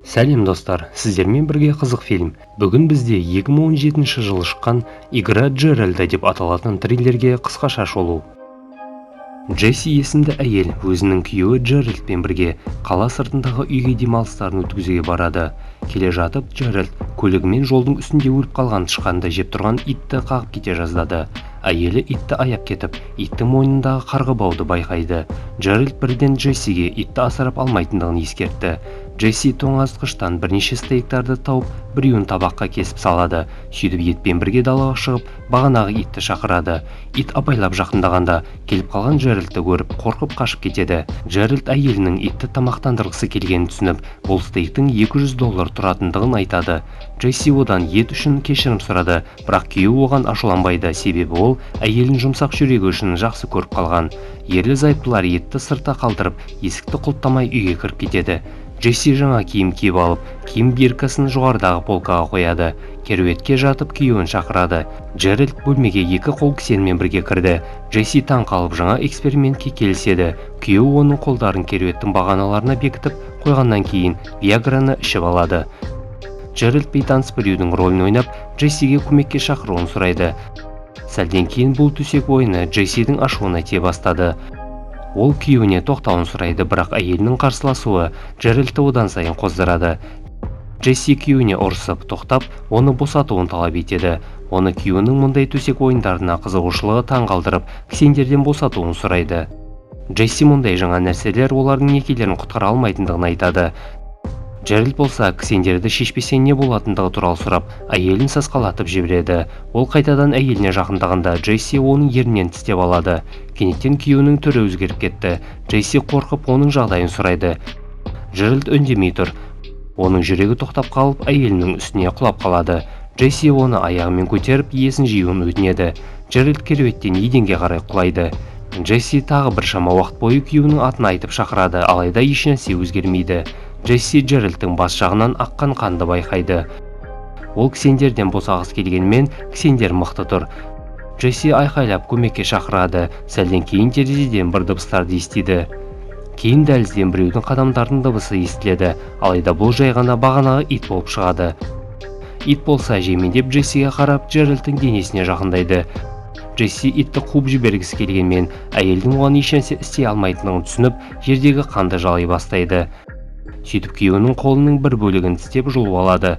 Сәлем достар, сіздермен бірге қызық фильм. Бүгін бізде 2017 жылы шыққан «Игра Джеральда» деп аталатын триллерге қысқаша шолу. Джесси есімді әйел өзінің күйеуі Джеральдпен бірге қала сыртындағы үйге демалыстарын өткізуге барады. Келе жатып, Джеральд көлігімен жолдың үстінде өліп қалған тышқанды жеп тұрған итті қағып кете жаздады. Әйелі итті аяп кетіп, иттің мойнындағы қарғы бауды байқайды. Джеральд бірден Джессиге итті асырап алмайтындығын ескертті. Джесси тоңазытқыштан бірнеше стейктарды тауып, біреуін табаққа кесіп салады. Сөйтіп етпен бірге далаға шығып, бағанағы итті шақырады. Ит абайлап жақындағанда, келіп қалған Джеральдті көріп, қорқып қашып кетеді. Джеральд әйелінің итті тамақтандырғысы келгенін түсініп, бұл стейктің $200 тұратындығын айтады. Джесси одан ет үшін кешірім сұрады, бірақ күйеуі оған ашуланбайды, себебі ол әйелін жұмсақ жүрегі үшін жақсы көріп қалған. Ерлі-зайыптылар етті сыртта қалдырып, есікті құлттамай үйге кіріп кетеді. Джесси жаңа киім киіп алып, киім биркасын жоғарыдағы полкаға қояды. Керуетке жатып күйеуін шақырады. Джеральд бөлмеге екі қол кісенмен бірге кірді. Джесси таң қалып жаңа экспериментке келіседі. Күйеуі оның қолдарын керуеттің бағаналарына бекітіп қойғаннан кейін Виаграны ішіп алады. Джеральд бейтаныс біреудің рөлін ойнап, Джессиге көмекке шақыруын сұрайды. Сәлден кейін бұл төсек ойыны Джессидің ашуына тие бастады. Ол күйеуіне тоқтауын сұрайды, бірақ әйелінің қарсыласуы Джеральдті одан сайын қоздырады. Джесси күйеуіне ұрсып, тоқтап, оны босатуын талап етеді. Оны күйеуінің мұндай төсек ойындарына қызығушылығы таң қалдырып, кісендерден босатуын сұрайды. Джесси мұндай жаңа нәрселер олардың некелерін құтқара алмайтындығын айтады. Джеральд болса, кісендерді шешпесе не болатындығы туралы сұрап, әйелін сасқалатып жібереді. Ол қайтадан әйеліне жақындағанда, Джесси оның ернінен тістеп алады. Кенеттен күйеуінің түрі өзгеріп кетті. Джесси қорқып, оның жағдайын сұрайды. Джеральд үндемей тұр. Оның жүрегі тоқтап қалып, әйелінің үстіне құлап қалады. Джесси оны аяғымен көтеріп, есін жиюын өтінеді. Джеральд керуеттен еденге қарай құлайды. Джесси тағы біршама уақыт бойы күйеуінің атын айтып шақырады, алайда ешнәрсе өзгермейді. Джесси Джеральдтың бас жағынан аққан қанды байқайды. Ол кісендерден босағысы келгенмен, кісендер мықты тұр. Джесси айқайлап көмекке шақырады. Сәлден кейін терезеден бір дыбыстарды естиді. Кейін дәлізден біреудің қадамдарының дыбысы естіледі, алайда бұл жай ғана бағанағы ит болып шығады. Ит болса жемендеп Джессиге қарап, Джеральдтың денесіне жақындайды. Джесси итті қуып жібергісі келгенмен, әйелдің оған ешнәрсе істей алмайтындығын түсініп, жердегі қанды жалай бастайды. Сөйтіп күйеуінің қолының бір бөлігін тістеп жұлып алады.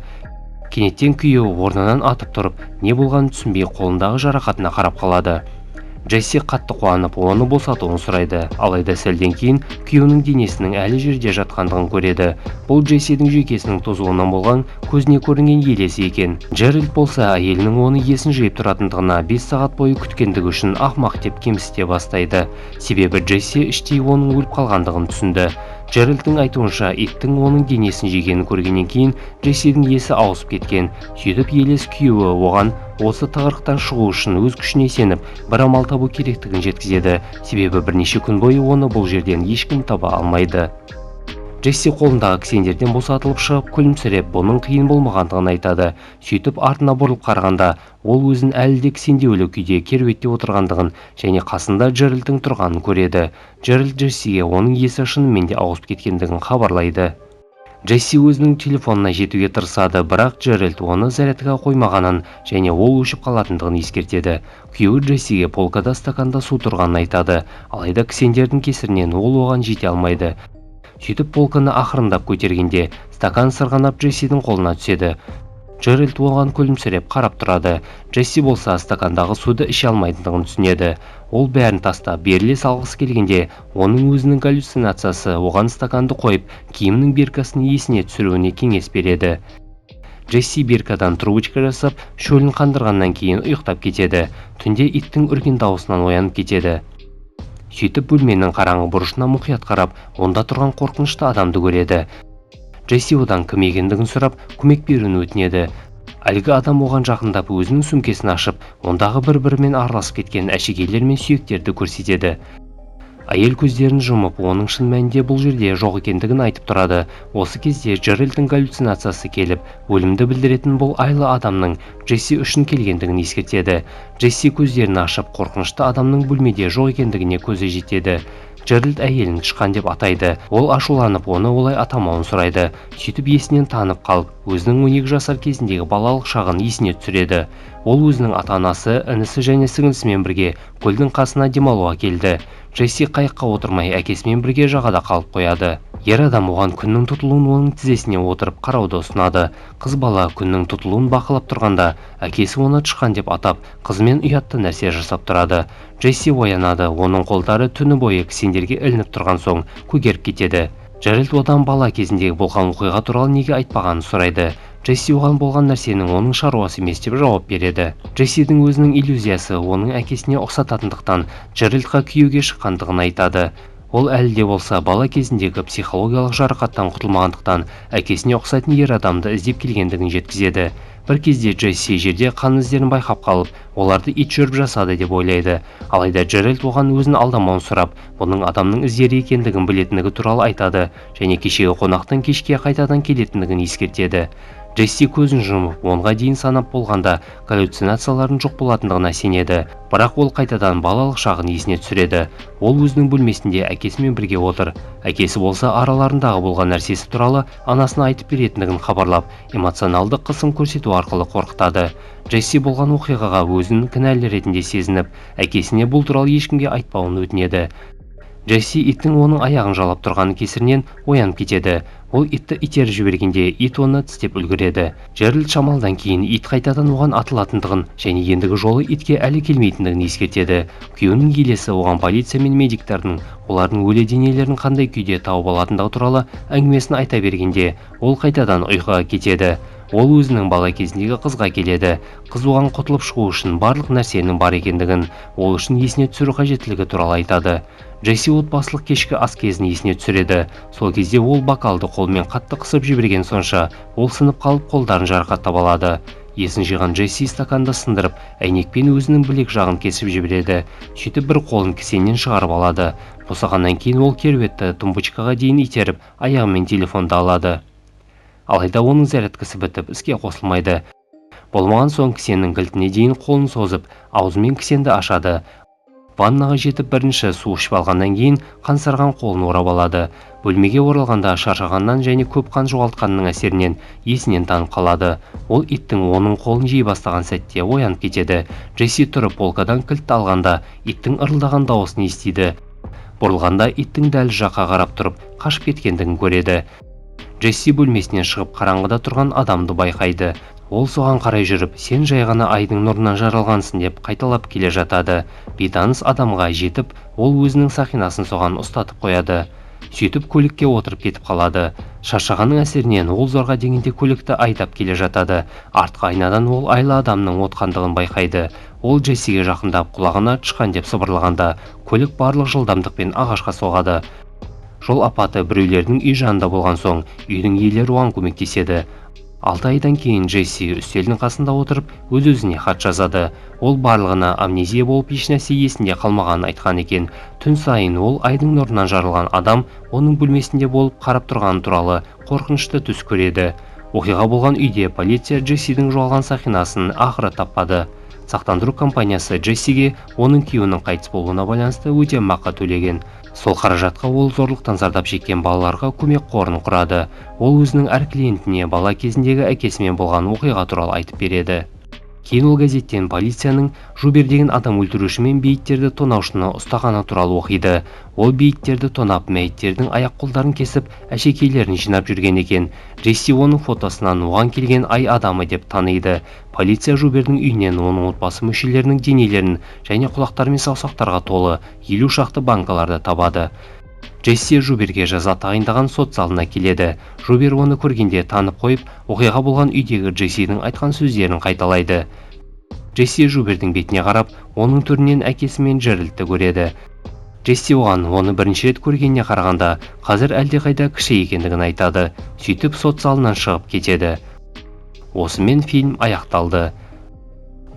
Кенеттен күйеуі орнынан атып тұрып, не болғанын түсінбей қолындағы жарақатына қарап қалады. Джесси қатты қуанып, оны босатуын сұрайды, алайда сәлден кейін күйеуінің денесінің әлі жерде жатқандығын көреді. Бұл Джессидің жүйкесінің тозуынан болған көзіне көрінген елесі екен. Джеральд болса, әйелінің оны есін жиып тұратындығына 5 сағат бойы күткендігі үшін ақымақ деп кемсіте бастайды. Себебі Джесси іштей оның өліп қалғандығын түсінді. Джеральдтың айтуынша, иттің оның денесін жегенін көргеннен кейін Джессидің есі ауысып кеткен. Сөйтіп елес күйеуі оған осы тығырықтан шығу үшін өз күшіне сеніп, бір амал табу керектігін жеткізеді, себебі бірнеше күн бойы оны бұл жерден ешкім таба алмайды. Джесси қолындағы кісендерден босатылып шығып, күлімсіреп, бұның қиын болмағандығын айтады. Сөйтіп артына бұрылып қарағанда, ол өзін әлі де кісендеулі күйде керуетте отырғандығын және қасында Джеральдтың тұрғанын көреді. Джеральд Джессиге оның есі шынымен де ауысып кеткендігін хабарлайды. Джесси өзінің телефонына жетуге тырысады, бірақ Джеральд оны зарядкаға қоймағанын және ол өшіп қалатындығын ескертеді. Күйеуі Джессиге полкада стаканда су тұрғанын айтады, алайда кісендердің кесірінен ол оған жете алмайды. Сөйтіп полканы ақырындап көтергенде, стакан сырғанап Джессидің қолына түседі. Джеральд оған күлімсіреп қарап тұрады. Джесси болса стакандағы суды іше алмайтындығын түсінеді. Ол бәрін тастап, беріле салғысы келгенде, оның өзінің галлюцинациясы оған стаканды қойып, киімнің биркасын есіне түсіруіне кеңес береді. Джесси биркадан трубочка жасап, шөлін қандырғаннан кейін ұйықтап кетеді. Түнде иттің үрген дауысынан оянып кетеді. Сөйтіп бөлменің қараңғы бұрышына мұқият қарап, онда тұрған қорқынышты адамды көреді. Джесси одан кім екендігін сұрап, көмек беруін өтінеді. Әлгі адам оған жақындап өзінің сөмкесін ашып, ондағы бір-бірімен араласып кеткен әшекейлер мен сүйектерді көрсетеді. Әйел көздерін жұмып, оның шын мәнінде бұл жерде жоқ екендігін айтып тұрады. Осы кезде Джеральдтың галлюцинациясы келіп, өлімді білдіретін бұл айлы адамның Джесси үшін келгендігін ескертеді. Джесси көздерін ашып, қорқынышты адамның бөлмеде жоқ екендігіне көзі жетеді. Джеральд әйелін тышқан деп атайды. Ол ашуланып, оны олай атамауын сұрайды. Сөйтіп есінен танып қалып, өзінің 12 жасар кезіндегі балалық шағын есіне түсіреді. Ол өзінің ата-анасы, інісі және сіңлісімен бірге көлдің қасына демалуға келді. Джесси қайыққа отырмай әкесімен бірге жағада қалып қояды. Ер адам оған күннің тұтылуын оның тізесіне отырып қарауды ұсынады. Қыз бала күннің тұтылуын бақылап тұрғанда, әкесі оны тышқан деп атап, қызымен ұятты нәрсе жасап тұрады. Джесси оянады, оның қолдары түні бойы кісендерге ілініп тұрған соң көгеріп кетеді. Джеральд одан бала кезіндегі болған оқиға туралы неге айтпағанын сұрайды. Джесси оған болған нәрсенің оның шаруасы емес деп жауап береді. Джессидің өзінің иллюзиясы оның әкесіне ұқсататындықтан Джеральдқа күйеуге шыққандығын айтады. Ол әлі де болса бала кезіндегі психологиялық жарақаттан құтылмағандықтан әкесіне ұқсайтын ер адамды іздеп келгендігін жеткізеді. Бір кезде Джесси жерде қан іздерін байқап қалып, оларды ит жүріп жасады деп ойлайды. Алайда Джеральд оған өзін алдамауын сұрап, бұның адамның іздері екендігін білетіндігі туралы айтады және кешегі қонақтың кешке қайтадан келетіндігін ескертеді. Джесси көзін жұмып, 10-ға дейін санап болғанда галлюцинациялардың жоқ болатындығына сенеді. Бірақ ол қайтадан балалық шағын есіне түсіреді. Ол өзінің бөлмесінде әкесімен бірге отыр. Әкесі болса араларындағы болған нәрсесі туралы анасына айтып беретіндігін хабарлап, эмоционалдық қысым көрсету арқылы қорқытады. Джесси болған оқиғаға өзін кінәлі ретінде сезініп, әкесіне бұл туралы ешкімге айтпауын өтінеді. Джесси иттің оның аяғын жалап тұрғаны кесірінен оянып кетеді. Ол итті итеріп жібергенде ит оны тістеп үлгереді. Джеральд шамалдан кейін ит қайтадан оған атылатындығын және ендігі жолы итке әлі келмейтіндігін ескертеді. Күйеуінің елесі оған полиция мен медиктердің олардың өлі денелерін қандай күйде тауып алатындығы туралы әңгімесін айта бергенде, ол қайтадан ұйқыға кетеді. Ол өзінің бала кезіндегі қызға келеді. Қыз оған құтылып шығу үшін барлық нәрсенің бар екендігін, ол үшін есіне түсіру қажеттілігі туралы айтады. Джесси отбасылық кешкі ас кезін есіне түсіреді. Сол кезде ол бокалды қолмен қатты қысып жіберген сонша, ол сынып қалып қолдарын жарақаттап алады. Есін жиған Джесси стаканды сындырып, әйнекпен өзінің білек жағын кесіп жібереді. Сөйтіп бір қолын кісеннен шығарып алады. Босағаннан кейін ол керуетті тумбочкаға дейін итеріп, аяғымен телефонды алады. Алайда оның зарядкасы бітіп, іске қосылмайды. Болмаған соң кісеннің кілтіне дейін қолын созып, аузымен кісенді ашады. Ваннаға жетіп бірінші су ішіп алғаннан кейін қансарған қолын орап алады. Бөлмеге оралғанда шаршағаннан және көп қан жоғалтқанның әсерінен есінен танып қалады. Ол иттің оның қолын жей бастаған сәтте оянып кетеді. Джесси тұрып полкадан кілтті алғанда иттің ырылдаған дауысын естиді. Бұрылғанда иттің дәл жаққа қарап тұрып қашып кеткендігін көреді. Джесси бөлмесінен шығып қараңғыда тұрған адамды байқайды. Ол соған қарай жүріп, сен жай ғана айдың нұрынан жаралғансың деп қайталап келе жатады. Бейтаныс адамға жетіп, ол өзінің сақинасын соған ұстатып қояды. Сөйтіп көлікке отырып кетіп қалады. Шаршағанның әсерінен ол зорға дегенде көлікті айдап келе жатады. Артқы айнадан ол айлы адамның отқандығын байқайды. Ол Джессиге жақындап құлағына тышқан деп сыбырлағанда, көлік барлық жылдамдықпен ағашқа соғады. Жол апаты біреулердің үй жанында болған соң, үйдің иелері оған көмектеседі. 6 айдан кейін Джесси үстелдің қасында отырып, өз-өзіне хат жазады. Ол барлығына амнезия болып ешнәрсе есінде қалмағанын айтқан екен. Түн сайын ол айдың нұрынан жарылған адам оның бөлмесінде болып қарап тұрғаны туралы қорқынышты түс көреді. Оқиға болған үйде полиция Джессидің жоғалған сақинасын ақыры таппады. Сақтандыру компаниясы Джессиге оның күйеуінің қайтыс болуына байланысты өтемақы төлеген. Сол қаражатқа ол зорлықтан зардап шеккен балаларға көмек қорын құрады. Ол өзінің әр клиентіне бала кезіндегі әкесімен болған оқиға туралы айтып береді. Кейін ол газеттен полицияның Жубер деген адам өлтіруші мен бейіттерді тонаушыны ұстағаны туралы оқиды. Ол бейіттерді тонап, мәйіттердің аяқ-қолдарын кесіп, әшекейлерін жинап жүрген екен. Джесси оның фотосынан оған келген ай адамы деп таниды. Полиция Жубердің үйінен оның отбасы мүшелерінің денелерін және құлақтары мен саусақтарға толы 50 шақты банкаларды табады. Джесси Жуберге жаза тағайындаған сот залына келеді. Жубер оны көргенде танып қойып, оқиға болған үйдегі Джессидің айтқан сөздерін қайталайды. Джесси Жубердің бетіне қарап, оның түрінен әкесі мен Джеральдті көреді. Джесси оған оны бірінші рет көргеніне қарағанда, қазір әлдеқайда кіші екендігін айтады. Сөйтіп сот залынан шығып кетеді. Осымен фильм аяқталды.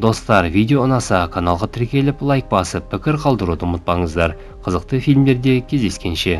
Достар, видео ұнаса каналға тіркеліп лайк басып пікір қалдыруды ұмытпаңыздар. Қызықты фильмдерде кездескенше.